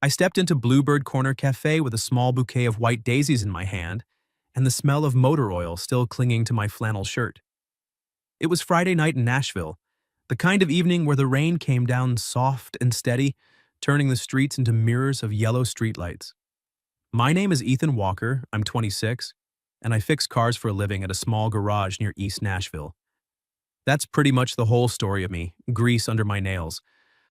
I stepped into Bluebird Corner Cafe with a small bouquet of white daisies in my hand and the smell of motor oil still clinging to my flannel shirt. It was Friday night in Nashville, the kind of evening where the rain came down soft and steady, turning the streets into mirrors of yellow streetlights. My name is Ethan Walker, I'm 26, and I fix cars for a living at a small garage near East Nashville. That's pretty much the whole story of me, grease under my nails,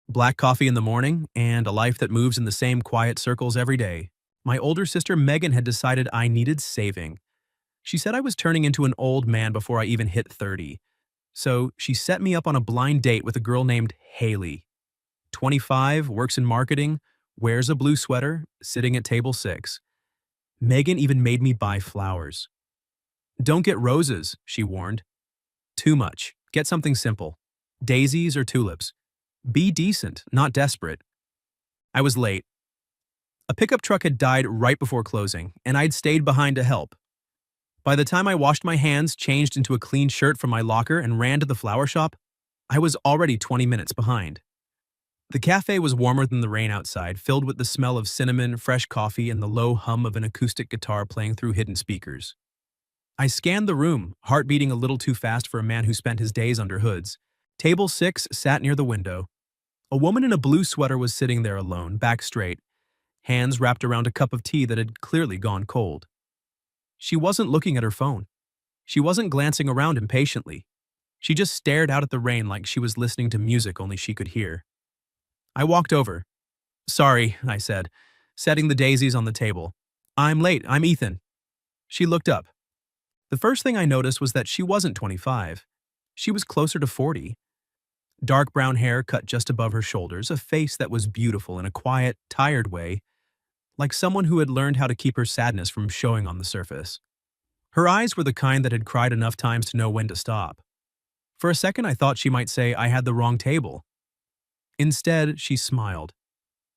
black coffee in the morning, and a life that moves in the same quiet circles every day. My older sister Megan had decided I needed saving. She said I was turning into an old man before I even hit 30. So she set me up on a blind date with a girl named Haley. 25, works in marketing, wears a blue sweater, sitting at table 6. Megan even made me buy flowers. Don't get roses, she warned. Too much. Get something simple. Daisies or tulips. Be decent, not desperate. I was late. A pickup truck had died right before closing, and I'd stayed behind to help. By the time I washed my hands, changed into a clean shirt from my locker, and ran to the flower shop, I was already 20 minutes behind. The cafe was warmer than the rain outside, filled with the smell of cinnamon, fresh coffee, and the low hum of an acoustic guitar playing through hidden speakers. I scanned the room, heart beating a little too fast for a man who spent his days under hoods. Table 6 sat near the window. A woman in a blue sweater was sitting there alone, back straight, hands wrapped around a cup of tea that had clearly gone cold. She wasn't looking at her phone. She wasn't glancing around impatiently. She just stared out at the rain like she was listening to music only she could hear. I walked over. "Sorry," I said, setting the daisies on the table. "I'm late. I'm Ethan." She looked up. The first thing I noticed was that she wasn't 25. She was closer to 40. Dark brown hair cut just above her shoulders, a face that was beautiful in a quiet, tired way, like someone who had learned how to keep her sadness from showing on the surface. Her eyes were the kind that had cried enough times to know when to stop. For a second I thought she might say I had the wrong table. Instead, she smiled.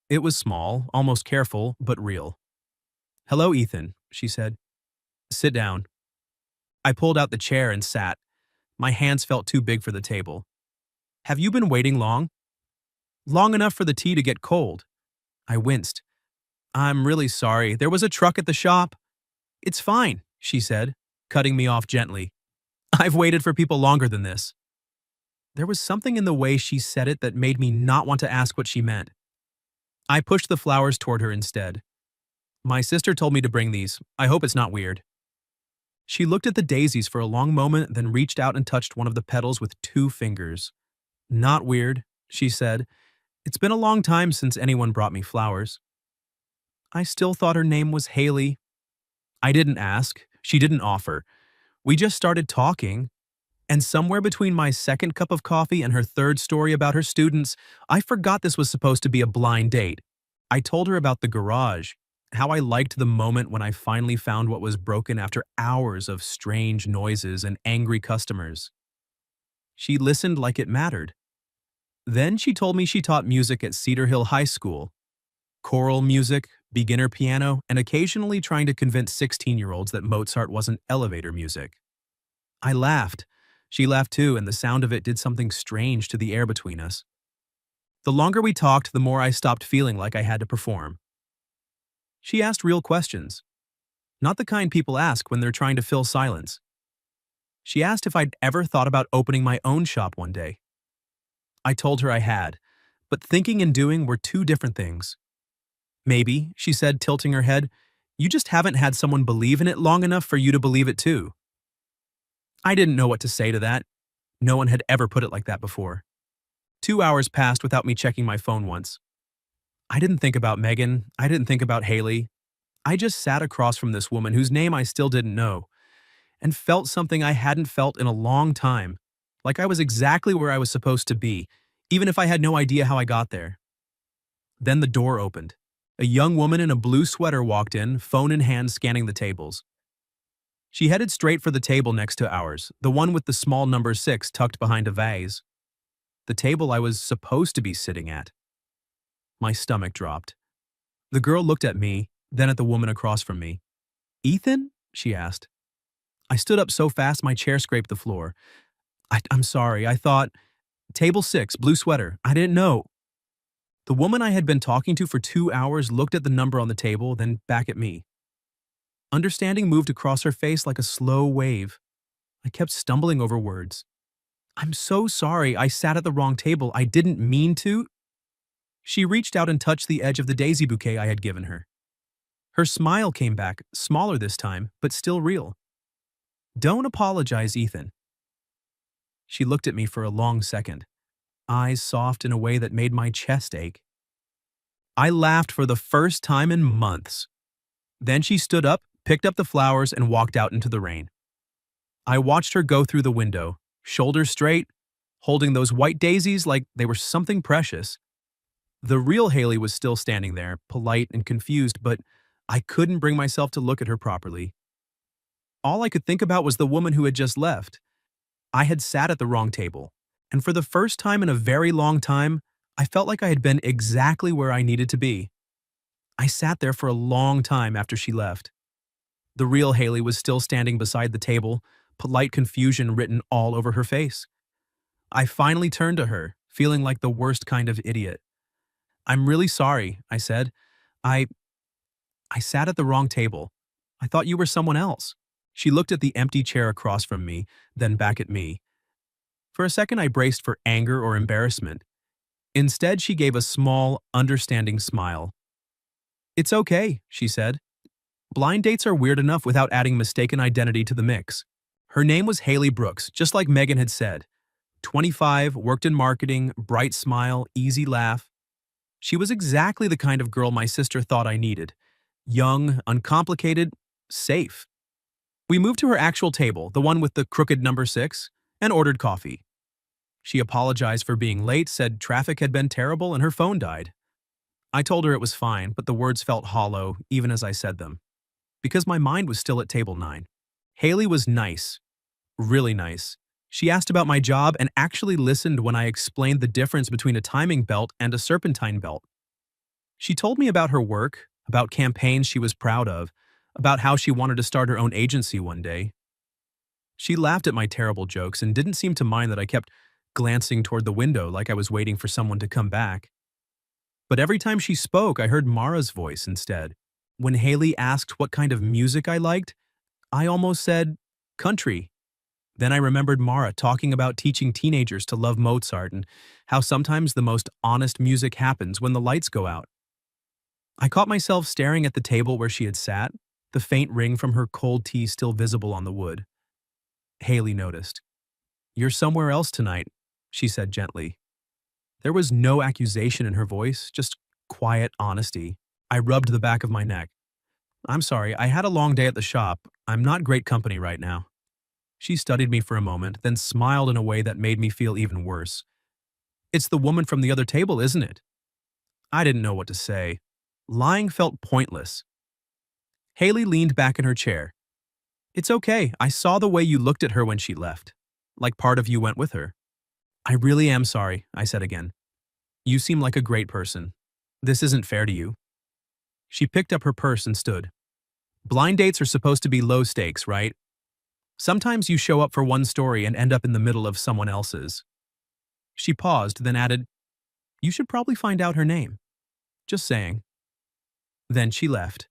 It was small, almost careful, but real. "Hello, Ethan," she said. "Sit down." I pulled out the chair and sat. My hands felt too big for the table. "Have you been waiting long?" "Long enough for the tea to get cold." I winced. "I'm really sorry. There was a truck at the shop." "It's fine," she said, cutting me off gently. "I've waited for people longer than this." There was something in the way she said it that made me not want to ask what she meant. I pushed the flowers toward her instead. "My sister told me to bring these. I hope it's not weird." She looked at the daisies for a long moment, then reached out and touched one of the petals with 2 fingers. "Not weird," she said. "It's been a long time since anyone brought me flowers." I still thought her name was Haley. I didn't ask. She didn't offer. We just started talking. And somewhere between my second cup of coffee and her third story about her students, I forgot this was supposed to be a blind date. I told her about the garage, how I liked the moment when I finally found what was broken after hours of strange noises and angry customers. She listened like it mattered. Then she told me she taught music at Cedar Hill High School. Choral music, beginner piano, and occasionally trying to convince 16-year-olds that Mozart wasn't elevator music. I laughed. She laughed too, and the sound of it did something strange to the air between us. The longer we talked, the more I stopped feeling like I had to perform. She asked real questions. Not the kind people ask when they're trying to fill silence. She asked if I'd ever thought about opening my own shop one day. I told her I had, but thinking and doing were 2 different things. "Maybe," she said, tilting her head, "you just haven't had someone believe in it long enough for you to believe it too." I didn't know what to say to that. No one had ever put it like that before. 2 hours passed without me checking my phone once. I didn't think about Megan. I didn't think about Haley. I just sat across from this woman whose name I still didn't know, and felt something I hadn't felt in a long time, like I was exactly where I was supposed to be, even if I had no idea how I got there. Then the door opened. A young woman in a blue sweater walked in, phone in hand, scanning the tables. She headed straight for the table next to ours, the one with the small number 6 tucked behind a vase. The table I was supposed to be sitting at. My stomach dropped. The girl looked at me, then at the woman across from me. "Ethan?" she asked. I stood up so fast my chair scraped the floor. I'm sorry, I thought... Table 6, blue sweater. I didn't know." The woman I had been talking to for 2 hours looked at the number on the table, then back at me. Understanding moved across her face like a slow wave. I kept stumbling over words. "I'm so sorry, I sat at the wrong table, I didn't mean to." She reached out and touched the edge of the daisy bouquet I had given her. Her smile came back, smaller this time, but still real. "Don't apologize, Ethan." She looked at me for a long second, eyes soft in a way that made my chest ache. I laughed for the first time in months. Then she stood up, picked up the flowers, and walked out into the rain. I watched her go through the window, shoulders straight, holding those white daisies like they were something precious. The real Haley was still standing there, polite and confused, but I couldn't bring myself to look at her properly. All I could think about was the woman who had just left. I had sat at the wrong table, and for the first time in a very long time, I felt like I had been exactly where I needed to be. I sat there for a long time after she left. The real Haley was still standing beside the table, polite confusion written all over her face. I finally turned to her, feeling like the worst kind of idiot. "I'm really sorry," I said. I I sat at the wrong table. I thought you were someone else." She looked at the empty chair across from me, then back at me. For a second I braced for anger or embarrassment. Instead, she gave a small, understanding smile. "It's okay," she said. "Blind dates are weird enough without adding mistaken identity to the mix." Her name was Haley Brooks, just like Megan had said. 25, worked in marketing, bright smile, easy laugh. She was exactly the kind of girl my sister thought I needed. Young, uncomplicated, safe. We moved to her actual table, the one with the crooked number 6, and ordered coffee. She apologized for being late, said traffic had been terrible and her phone died. I told her it was fine, but the words felt hollow, even as I said them, because my mind was still at table 9. Haley was nice. Really nice. She asked about my job and actually listened when I explained the difference between a timing belt and a serpentine belt. She told me about her work, about campaigns she was proud of, about how she wanted to start her own agency one day. She laughed at my terrible jokes and didn't seem to mind that I kept glancing toward the window like I was waiting for someone to come back. But every time she spoke, I heard Mara's voice instead. When Haley asked what kind of music I liked, I almost said, country. Then I remembered Mara talking about teaching teenagers to love Mozart and how sometimes the most honest music happens when the lights go out. I caught myself staring at the table where she had sat, the faint ring from her cold tea still visible on the wood. Haley noticed. "You're somewhere else tonight," she said gently. There was no accusation in her voice, just quiet honesty. I rubbed the back of my neck. "I'm sorry, I had a long day at the shop. I'm not great company right now." She studied me for a moment, then smiled in a way that made me feel even worse. "It's the woman from the other table, isn't it?" I didn't know what to say. Lying felt pointless. Haley leaned back in her chair. "It's okay, I saw the way you looked at her when she left. Like part of you went with her." "I really am sorry," I said again. "You seem like a great person. This isn't fair to you." She picked up her purse and stood. "Blind dates are supposed to be low stakes, right? Sometimes you show up for one story and end up in the middle of someone else's." She paused, then added, "You should probably find out her name. Just saying." Then she left,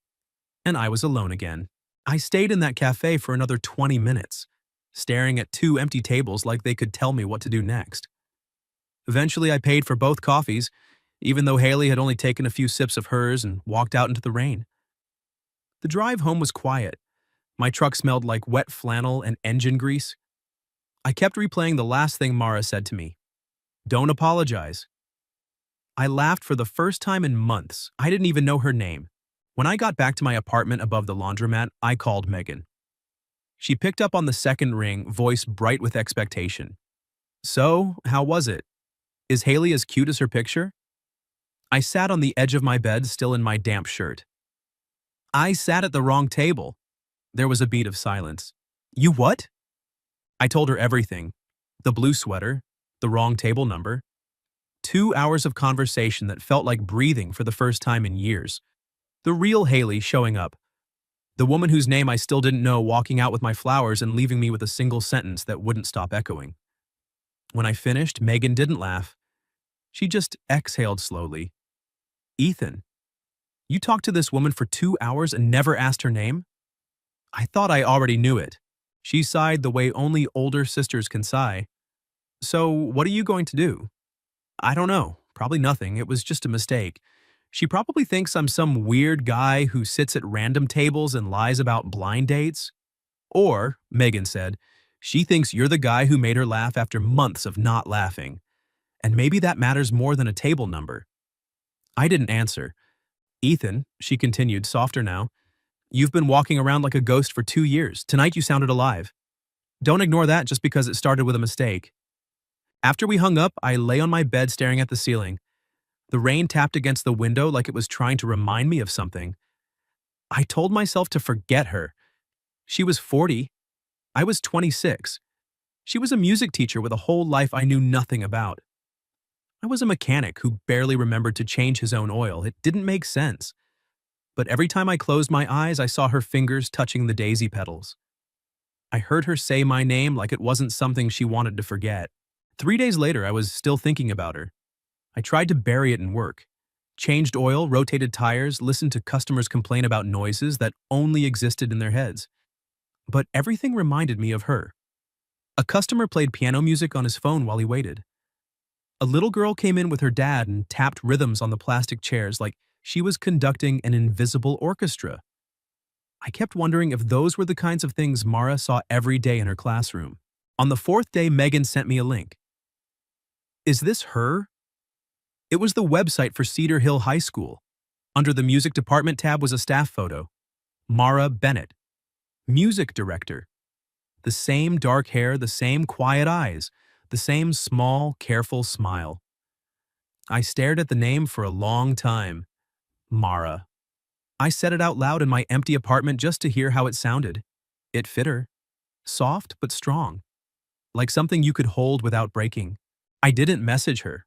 and I was alone again. I stayed in that cafe for another 20 minutes, staring at 2 empty tables like they could tell me what to do next. Eventually, I paid for both coffees, even though Haley had only taken a few sips of hers and walked out into the rain. The drive home was quiet. My truck smelled like wet flannel and engine grease. I kept replaying the last thing Mara said to me. "Don't apologize." I laughed for the first time in months. I didn't even know her name. When I got back to my apartment above the laundromat, I called Megan. She picked up on the second ring, voice bright with expectation. "So, how was it? Is Haley as cute as her picture?" I sat on the edge of my bed, still in my damp shirt. "I sat at the wrong table." There was a beat of silence. "You what?" I told her everything. The blue sweater, the wrong table number. 2 hours of conversation that felt like breathing for the first time in years. The real Haley showing up. The woman whose name I still didn't know walking out with my flowers and leaving me with a single sentence that wouldn't stop echoing. When I finished, Megan didn't laugh. She just exhaled slowly, Ethan, you talked to this woman for 2 hours and never asked her name? I thought I already knew it. She sighed the way only older sisters can sigh. So, what are you going to do? I don't know. Probably nothing. It was just a mistake. She probably thinks I'm some weird guy who sits at random tables and lies about blind dates. Or, Megan said, she thinks you're the guy who made her laugh after months of not laughing. And maybe that matters more than a table number. I didn't answer. Ethan, she continued, softer now, you've been walking around like a ghost for 2 years. Tonight you sounded alive. Don't ignore that just because it started with a mistake. After we hung up, I lay on my bed staring at the ceiling. The rain tapped against the window like it was trying to remind me of something. I told myself to forget her. She was 40. I was 26. She was a music teacher with a whole life I knew nothing about. I was a mechanic who barely remembered to change his own oil. It didn't make sense. But every time I closed my eyes, I saw her fingers touching the daisy petals. I heard her say my name like it wasn't something she wanted to forget. 3 days later, I was still thinking about her. I tried to bury it in work. Changed oil, rotated tires, listened to customers complain about noises that only existed in their heads. But everything reminded me of her. A customer played piano music on his phone while he waited. A little girl came in with her dad and tapped rhythms on the plastic chairs like she was conducting an invisible orchestra. I kept wondering if those were the kinds of things Mara saw every day in her classroom. On the fourth day, Megan sent me a link. Is this her? It was the website for Cedar Hill High School. Under the music department tab was a staff photo. Mara Bennett, music director. The same dark hair, the same quiet eyes, the same small, careful smile. I stared at the name for a long time. Mara. I said it out loud in my empty apartment just to hear how it sounded. It fit her. Soft but strong. Like something you could hold without breaking. I didn't message her.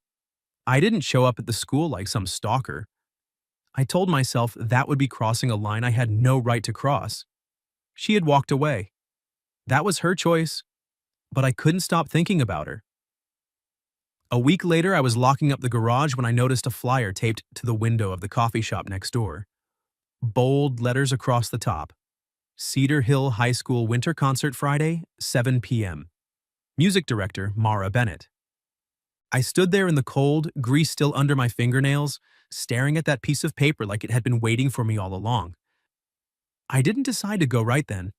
I didn't show up at the school like some stalker. I told myself that would be crossing a line I had no right to cross. She had walked away. That was her choice, but I couldn't stop thinking about her. A week later, I was locking up the garage when I noticed a flyer taped to the window of the coffee shop next door. Bold letters across the top. Cedar Hill High School Winter Concert Friday, 7 p.m. Music director Mara Bennett. I stood there in the cold, grease still under my fingernails, staring at that piece of paper like it had been waiting for me all along. I didn't decide to go right then.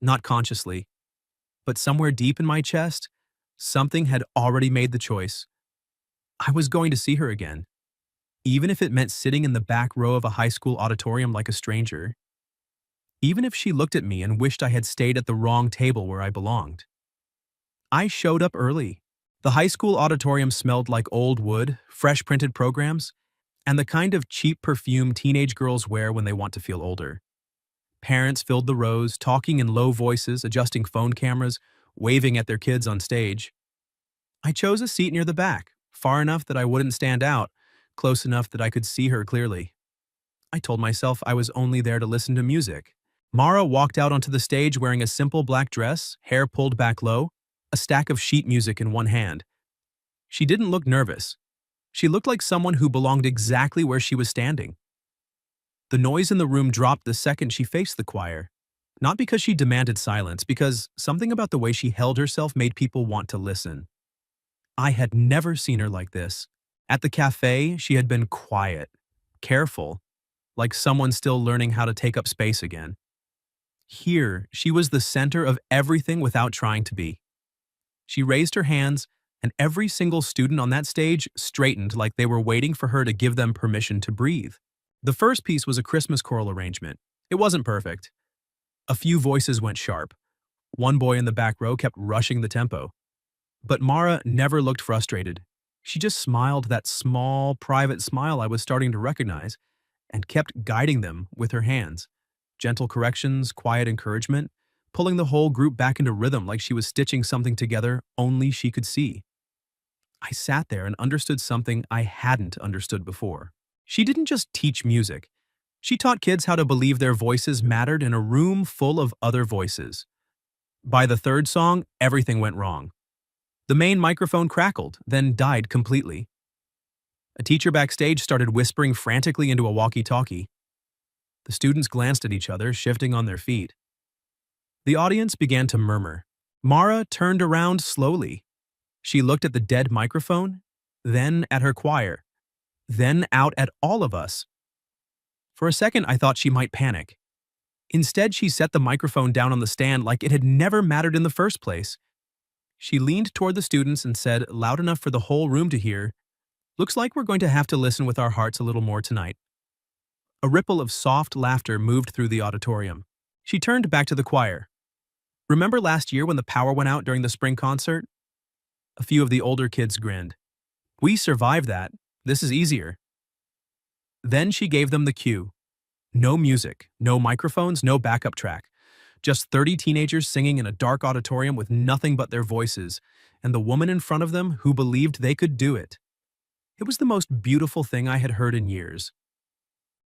Not consciously. But somewhere deep in my chest, something had already made the choice. I was going to see her again, even if it meant sitting in the back row of a high school auditorium like a stranger. Even if she looked at me and wished I had stayed at the wrong table where I belonged. I showed up early. The high school auditorium smelled like old wood, fresh printed programs, and the kind of cheap perfume teenage girls wear when they want to feel older. Parents filled the rows, talking in low voices, adjusting phone cameras, waving at their kids on stage. I chose a seat near the back, far enough that I wouldn't stand out, close enough that I could see her clearly. I told myself I was only there to listen to music. Mara walked out onto the stage wearing a simple black dress, hair pulled back low, a stack of sheet music in one hand. She didn't look nervous. She looked like someone who belonged exactly where she was standing. The noise in the room dropped the second she faced the choir. Not because she demanded silence, because something about the way she held herself made people want to listen. I had never seen her like this. At the cafe, she had been quiet, careful, like someone still learning how to take up space again. Here, she was the center of everything without trying to be. She raised her hands, and every single student on that stage straightened like they were waiting for her to give them permission to breathe. The first piece was a Christmas choral arrangement. It wasn't perfect. A few voices went sharp. One boy in the back row kept rushing the tempo. But Mara never looked frustrated. She just smiled that small, private smile I was starting to recognize, and kept guiding them with her hands. Gentle corrections, quiet encouragement, pulling the whole group back into rhythm like she was stitching something together only she could see. I sat there and understood something I hadn't understood before. She didn't just teach music. She taught kids how to believe their voices mattered in a room full of other voices. By the third song, everything went wrong. The main microphone crackled, then died completely. A teacher backstage started whispering frantically into a walkie-talkie. The students glanced at each other, shifting on their feet. The audience began to murmur. Mara turned around slowly. She looked at the dead microphone, then at her choir, then out at all of us. For a second, I thought she might panic. Instead, she set the microphone down on the stand like it had never mattered in the first place. She leaned toward the students and said, loud enough for the whole room to hear, "Looks like we're going to have to listen with our hearts a little more tonight." A ripple of soft laughter moved through the auditorium. She turned back to the choir. "Remember last year when the power went out during the spring concert?" A few of the older kids grinned. "We survived that. This is easier." Then she gave them the cue. No music, no microphones, no backup track. Just 30 teenagers singing in a dark auditorium with nothing but their voices, and the woman in front of them who believed they could do it. It was the most beautiful thing I had heard in years.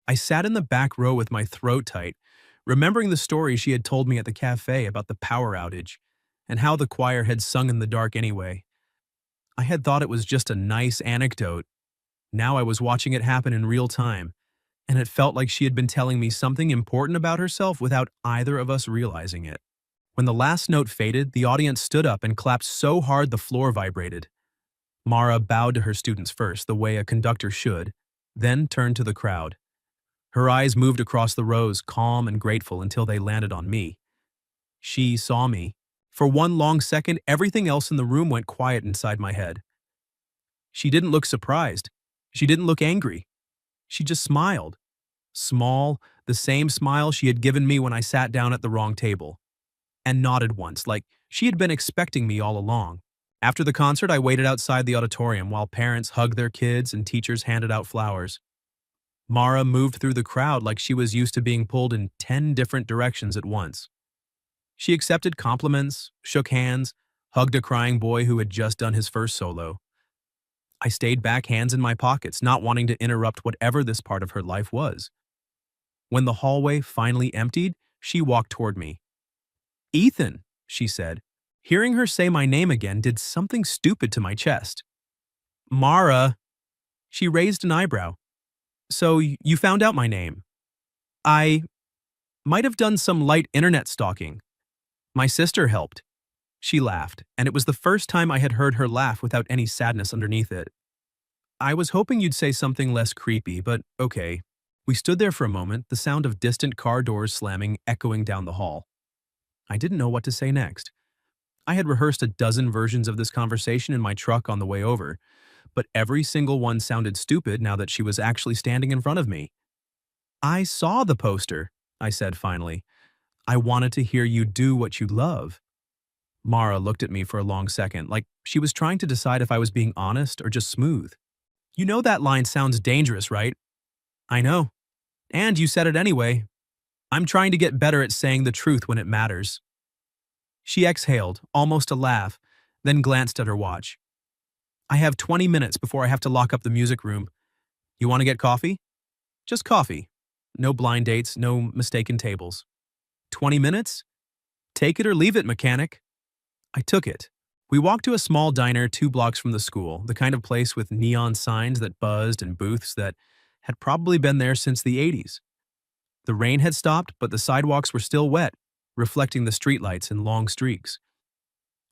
I sat in the back row with my throat tight, remembering the story she had told me at the cafe about the power outage, and how the choir had sung in the dark anyway. I had thought it was just a nice anecdote. Now I was watching it happen in real time, and it felt like she had been telling me something important about herself without either of us realizing it. When the last note faded, the audience stood up and clapped so hard the floor vibrated. Mara bowed to her students first, the way a conductor should, then turned to the crowd. Her eyes moved across the rows, calm and grateful, until they landed on me. She saw me. For one long second, everything else in the room went quiet inside my head. She didn't look surprised. She didn't look angry. She just smiled. Small, the same smile she had given me when I sat down at the wrong table. And nodded once, like she had been expecting me all along. After the concert, I waited outside the auditorium while parents hugged their kids and teachers handed out flowers. Mara moved through the crowd like she was used to being pulled in 10 different directions at once. She accepted compliments, shook hands, hugged a crying boy who had just done his first solo. I stayed back, hands in my pockets, not wanting to interrupt whatever this part of her life was. When the hallway finally emptied, she walked toward me. "Ethan," she said. Hearing her say my name again did something stupid to my chest. "Mara." She raised an eyebrow. "So you found out my name?" "I might have done some light internet stalking. My sister helped." She laughed, and it was the first time I had heard her laugh without any sadness underneath it. "I was hoping you'd say something less creepy, but okay." We stood there for a moment, the sound of distant car doors slamming echoing down the hall. I didn't know what to say next. I had rehearsed a dozen versions of this conversation in my truck on the way over, but every single one sounded stupid now that she was actually standing in front of me. "I saw the poster," I said finally. "I wanted to hear you do what you love." Mara looked at me for a long second, like she was trying to decide if I was being honest or just smooth. "You know that line sounds dangerous, right?" "I know. And you said it anyway. I'm trying to get better at saying the truth when it matters." She exhaled, almost a laugh, then glanced at her watch. "I have 20 minutes before I have to lock up the music room. You want to get coffee?" "Just coffee. No blind dates, no mistaken tables." 20 minutes? Take it or leave it, mechanic." I took it. We walked to a small diner 2 blocks from the school, the kind of place with neon signs that buzzed and booths that had probably been there since the 80s. The rain had stopped, but the sidewalks were still wet, reflecting the streetlights in long streaks.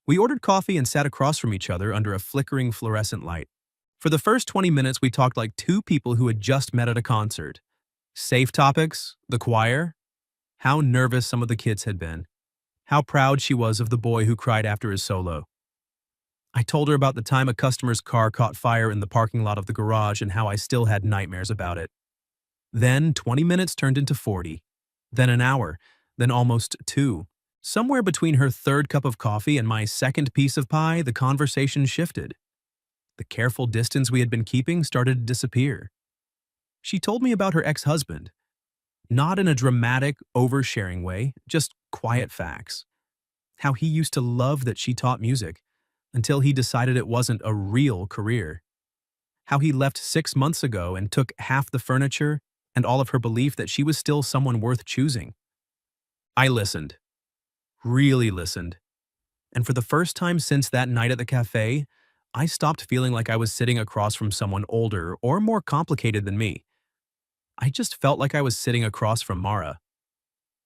We ordered coffee and sat across from each other under a flickering fluorescent light. For the first 20 minutes, we talked like two people who had just met at a concert. Safe topics, the choir, how nervous some of the kids had been, how proud she was of the boy who cried after his solo. I told her about the time a customer's car caught fire in the parking lot of the garage and how I still had nightmares about it. Then 20 minutes turned into 40, then an hour, then almost 2. Somewhere between her third cup of coffee and my second piece of pie, the conversation shifted. The careful distance we had been keeping started to disappear. She told me about her ex-husband. Not in a dramatic, oversharing way, just quiet facts. How he used to love that she taught music, until he decided it wasn't a real career. How he left 6 months ago and took half the furniture and all of her belief that she was still someone worth choosing. I listened. Really listened. And for the first time since that night at the cafe, I stopped feeling like I was sitting across from someone older or more complicated than me. I just felt like I was sitting across from Mara.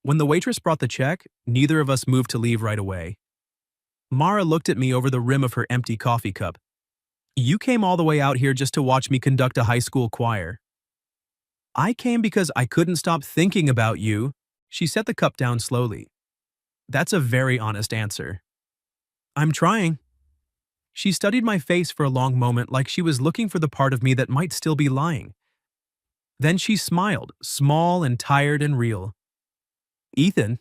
When the waitress brought the check, neither of us moved to leave right away. Mara looked at me over the rim of her empty coffee cup. "You came all the way out here just to watch me conduct a high school choir." "I came because I couldn't stop thinking about you." She set the cup down slowly. "That's a very honest answer." "I'm trying." She studied my face for a long moment like she was looking for the part of me that might still be lying. Then she smiled, small and tired and real. "Ethan?"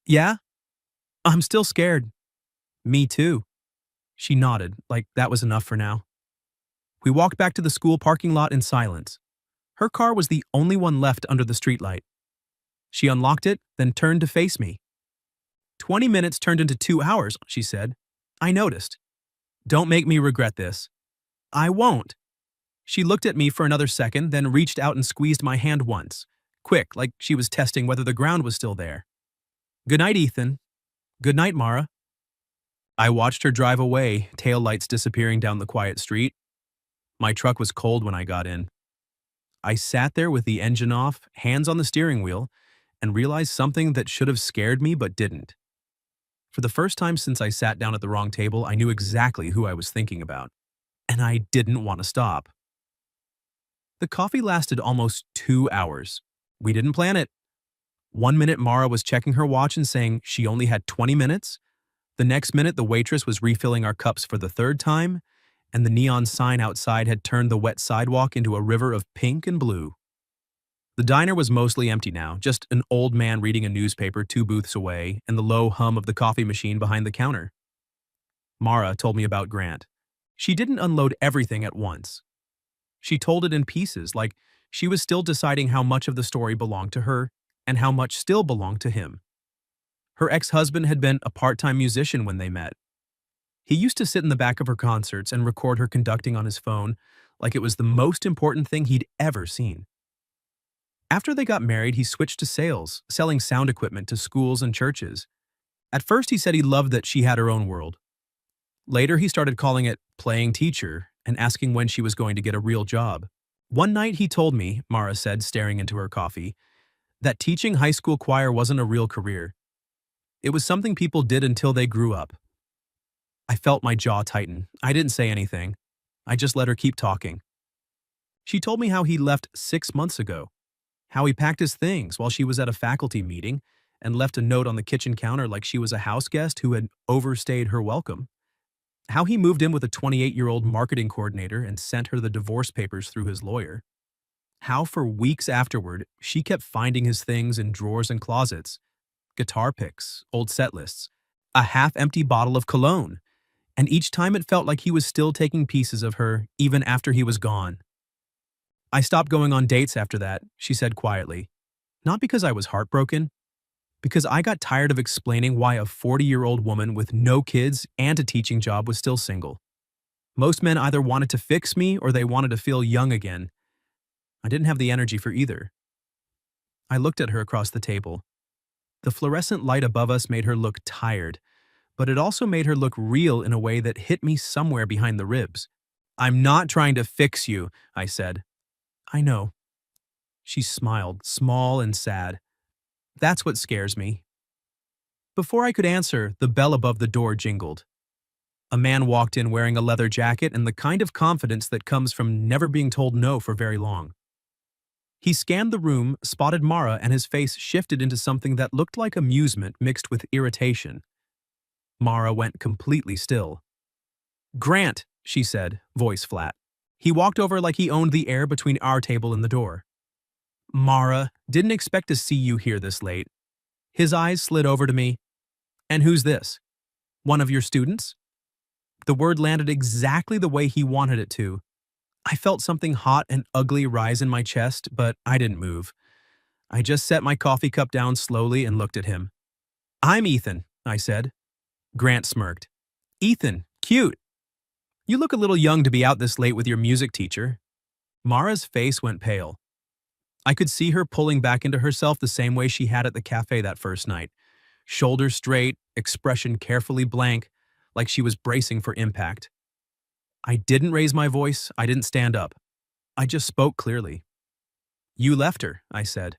"Yeah? I'm still scared." "Me too." She nodded, like that was enough for now. We walked back to the school parking lot in silence. Her car was the only one left under the streetlight. She unlocked it, then turned to face me. "20 minutes turned into 2 hours, she said. "I noticed. Don't make me regret this." "I won't." She looked at me for another second, then reached out and squeezed my hand once. Quick, like she was testing whether the ground was still there. "Good night, Ethan." "Good night, Mara." I watched her drive away, taillights disappearing down the quiet street. My truck was cold when I got in. I sat there with the engine off, hands on the steering wheel, and realized something that should have scared me but didn't. For the first time since I sat down at the wrong table, I knew exactly who I was thinking about. And I didn't want to stop. The coffee lasted almost 2 hours. We didn't plan it. 1 minute Mara was checking her watch and saying she only had 20 minutes. The next minute the waitress was refilling our cups for the third time, and the neon sign outside had turned the wet sidewalk into a river of pink and blue. The diner was mostly empty now, just an old man reading a newspaper 2 booths away and the low hum of the coffee machine behind the counter. Mara told me about Grant. She didn't unload everything at once. She told it in pieces, like she was still deciding how much of the story belonged to her and how much still belonged to him. Her ex-husband had been a part-time musician when they met. He used to sit in the back of her concerts and record her conducting on his phone like it was the most important thing he'd ever seen. After they got married, he switched to sales, selling sound equipment to schools and churches. At first, he said he loved that she had her own world. Later, he started calling it playing teacher and asking when she was going to get a real job. One night, he told me, Mara said, staring into her coffee, that teaching high school choir wasn't a real career. It was something people did until they grew up. I felt my jaw tighten. I didn't say anything. I just let her keep talking. She told me how he left 6 months ago, how he packed his things while she was at a faculty meeting and left a note on the kitchen counter like she was a house guest who had overstayed her welcome, how he moved in with a 28-year-old marketing coordinator and sent her the divorce papers through his lawyer, how for weeks afterward she kept finding his things in drawers and closets, guitar picks, old set lists, a half-empty bottle of cologne, and each time it felt like he was still taking pieces of her even after he was gone. "I stopped going on dates after that," she said quietly. "Not because I was heartbroken, because I got tired of explaining why a 40-year-old woman with no kids and a teaching job was still single. Most men either wanted to fix me or they wanted to feel young again. I didn't have the energy for either." I looked at her across the table. The fluorescent light above us made her look tired, but it also made her look real in a way that hit me somewhere behind the ribs. "I'm not trying to fix you," I said. "I know." She smiled, small and sad. "That's what scares me." Before I could answer, the bell above the door jingled. A man walked in wearing a leather jacket and the kind of confidence that comes from never being told no for very long. He scanned the room, spotted Mara, and his face shifted into something that looked like amusement mixed with irritation. Mara went completely still. "Grant," she said, voice flat. He walked over like he owned the air between our table and the door. "Mara, didn't expect to see you here this late." His eyes slid over to me. "And who's this? One of your students?" The word landed exactly the way he wanted it to. I felt something hot and ugly rise in my chest, but I didn't move. I just set my coffee cup down slowly and looked at him. "I'm Ethan," I said. Grant smirked. "Ethan, cute. You look a little young to be out this late with your music teacher." Mara's face went pale. I could see her pulling back into herself the same way she had at the cafe that first night. Shoulders straight, expression carefully blank, like she was bracing for impact. I didn't raise my voice, I didn't stand up. I just spoke clearly. You left her, I said.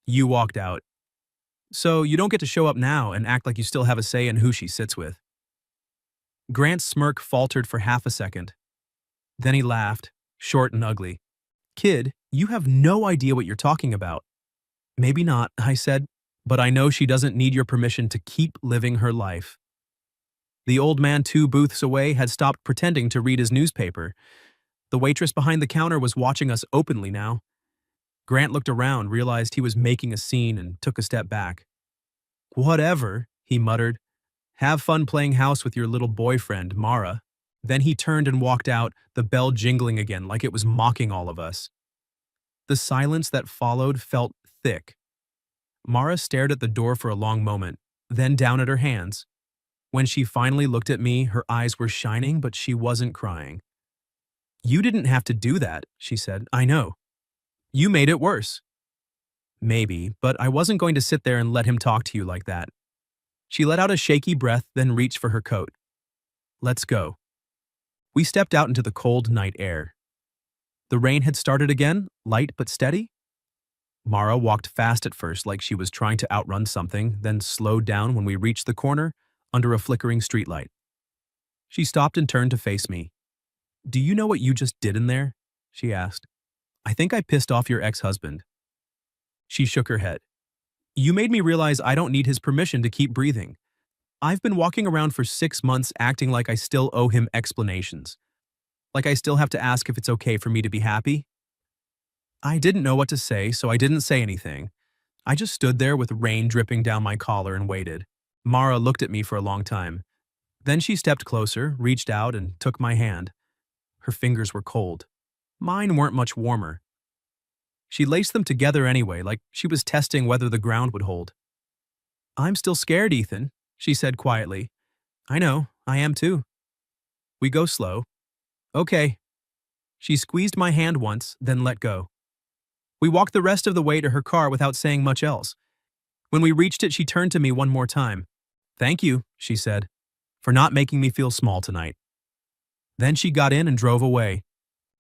You walked out. So you don't get to show up now and act like you still have a say in who she sits with. Grant's smirk faltered for half a second. Then he laughed, short and ugly. Kid, you have no idea what you're talking about. Maybe not, I said, but I know she doesn't need your permission to keep living her life. The old man 2 booths away had stopped pretending to read his newspaper. The waitress behind the counter was watching us openly now. Grant looked around, realized he was making a scene, and took a step back. Whatever, he muttered. Have fun playing house with your little boyfriend, Mara. Then he turned and walked out, the bell jingling again like it was mocking all of us. The silence that followed felt thick. Mara stared at the door for a long moment, then down at her hands. When she finally looked at me, her eyes were shining, but she wasn't crying. You didn't have to do that, she said. I know. You made it worse. Maybe, but I wasn't going to sit there and let him talk to you like that. She let out a shaky breath, then reached for her coat. Let's go. We stepped out into the cold night air. The rain had started again, light but steady. Mara walked fast at first like she was trying to outrun something, then slowed down when we reached the corner, under a flickering streetlight. She stopped and turned to face me. Do you know what you just did in there? She asked. I think I pissed off your ex-husband. She shook her head. You made me realize I don't need his permission to keep breathing. I've been walking around for 6 months acting like I still owe him explanations. Like I still have to ask if it's okay for me to be happy. I didn't know what to say, so I didn't say anything. I just stood there with rain dripping down my collar and waited. Mara looked at me for a long time. Then she stepped closer, reached out, and took my hand. Her fingers were cold. Mine weren't much warmer. She laced them together anyway, like she was testing whether the ground would hold. I'm still scared, Ethan, she said quietly. I know, I am too. We go slow. Okay. She squeezed my hand once, then let go. We walked the rest of the way to her car without saying much else. When we reached it, she turned to me one more time. Thank you, she said, for not making me feel small tonight. Then she got in and drove away.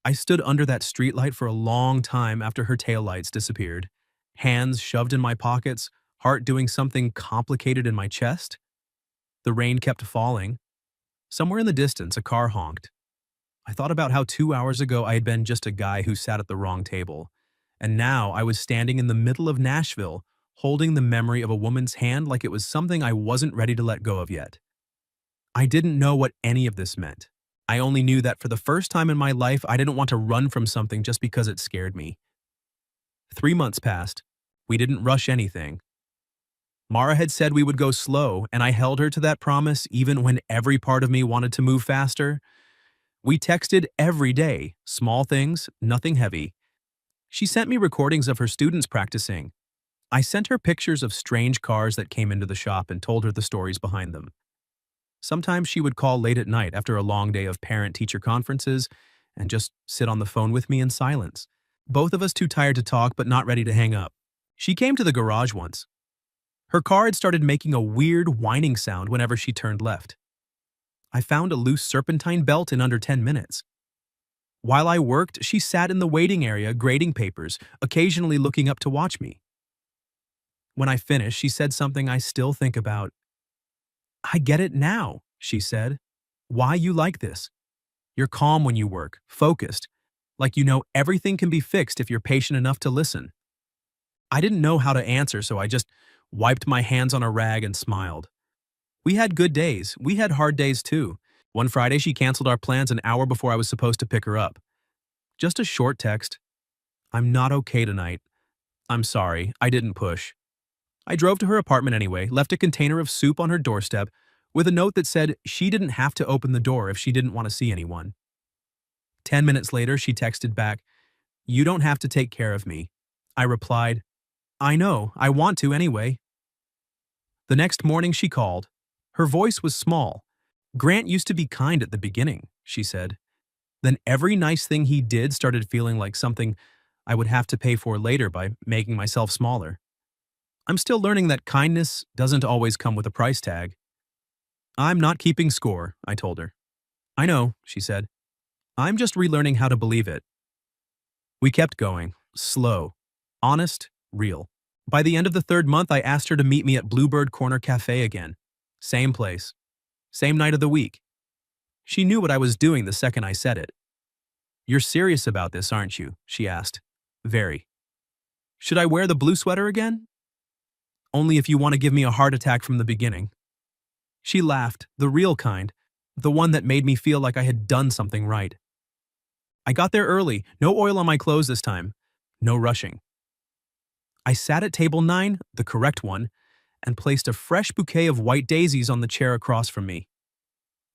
I stood under that streetlight for a long time after her taillights disappeared, hands shoved in my pockets, heart doing something complicated in my chest. The rain kept falling. Somewhere in the distance, a car honked. I thought about how 2 hours ago I had been just a guy who sat at the wrong table, and now I was standing in the middle of Nashville, holding the memory of a woman's hand like it was something I wasn't ready to let go of yet. I didn't know what any of this meant. I only knew that for the first time in my life, I didn't want to run from something just because it scared me. 3 months passed. We didn't rush anything. Mara had said we would go slow, and I held her to that promise even when every part of me wanted to move faster. We texted every day, small things, nothing heavy. She sent me recordings of her students practicing. I sent her pictures of strange cars that came into the shop and told her the stories behind them. Sometimes she would call late at night after a long day of parent-teacher conferences and just sit on the phone with me in silence. Both of us too tired to talk but not ready to hang up. She came to the garage once. Her car had started making a weird whining sound whenever she turned left. I found a loose serpentine belt in under 10 minutes. While I worked, she sat in the waiting area grading papers, occasionally looking up to watch me. When I finished, she said something I still think about. I get it now, she said. Why you like this? You're calm when you work, focused, like you know everything can be fixed if you're patient enough to listen. I didn't know how to answer, so I just wiped my hands on a rag and smiled. We had good days. We had hard days too. One Friday, she canceled our plans an hour before I was supposed to pick her up. Just a short text. I'm not okay tonight. I'm sorry, I didn't push. I drove to her apartment anyway, left a container of soup on her doorstep with a note that said she didn't have to open the door if she didn't want to see anyone. 10 minutes later, she texted back, You don't have to take care of me. I replied, I know, I want to anyway. The next morning she called. Her voice was small. Grant used to be kind at the beginning, she said. Then every nice thing he did started feeling like something I would have to pay for later by making myself smaller. I'm still learning that kindness doesn't always come with a price tag. I'm not keeping score, I told her. I know, she said. I'm just relearning how to believe it. We kept going, slow, honest, real. By the end of the third month, I asked her to meet me at Bluebird Corner Cafe again. Same place, same night of the week. She knew what I was doing the second I said it. "You're serious about this, aren't you?" she asked. "Very." "Should I wear the blue sweater again?" "Only if you want to give me a heart attack from the beginning." She laughed, the real kind, the one that made me feel like I had done something right. I got there early, no oil on my clothes this time, no rushing. I sat at table 9, the correct one, and placed a fresh bouquet of white daisies on the chair across from me.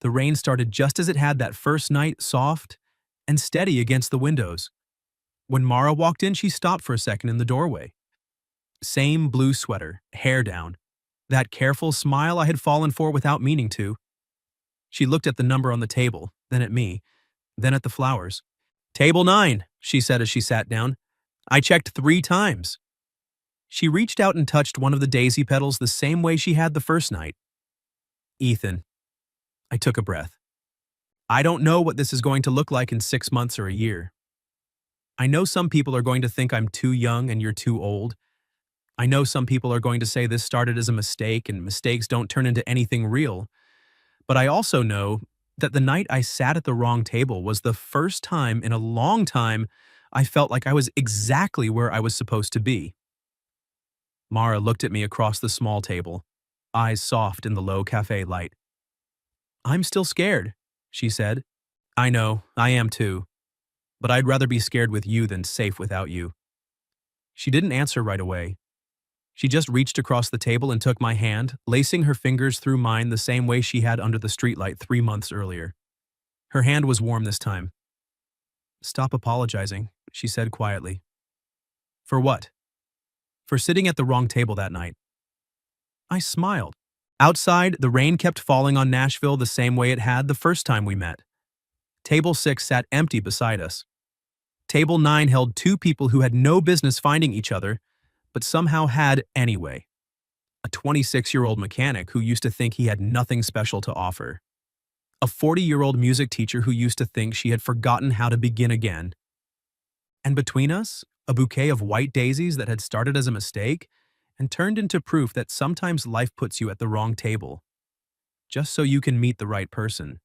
The rain started just as it had that first night, soft and steady against the windows. When Mara walked in, she stopped for a second in the doorway. Same blue sweater, hair down. That careful smile I had fallen for without meaning to. She looked at the number on the table, then at me, then at the flowers. "Table 9, she said as she sat down. "I checked 3 times." She reached out and touched one of the daisy petals the same way she had the first night. "Ethan." I took a breath. "I don't know what this is going to look like in 6 months or a year. I know some people are going to think I'm too young and you're too old. I know some people are going to say this started as a mistake and mistakes don't turn into anything real. But I also know that the night I sat at the wrong table was the first time in a long time I felt like I was exactly where I was supposed to be." Mara looked at me across the small table, eyes soft in the low cafe light. "I'm still scared," she said. "I know, I am too. But I'd rather be scared with you than safe without you." She didn't answer right away. She just reached across the table and took my hand, lacing her fingers through mine the same way she had under the streetlight 3 months earlier. Her hand was warm this time. "Stop apologizing," she said quietly. "For what?" "For sitting at the wrong table that night." I smiled. Outside, the rain kept falling on Nashville the same way it had the first time we met. Table 6 sat empty beside us. Table 9 held 2 people who had no business finding each other, but somehow had anyway. A 26-year-old mechanic who used to think he had nothing special to offer. A 40-year-old music teacher who used to think she had forgotten how to begin again. And between us, a bouquet of white daisies that had started as a mistake and turned into proof that sometimes life puts you at the wrong table, just so you can meet the right person.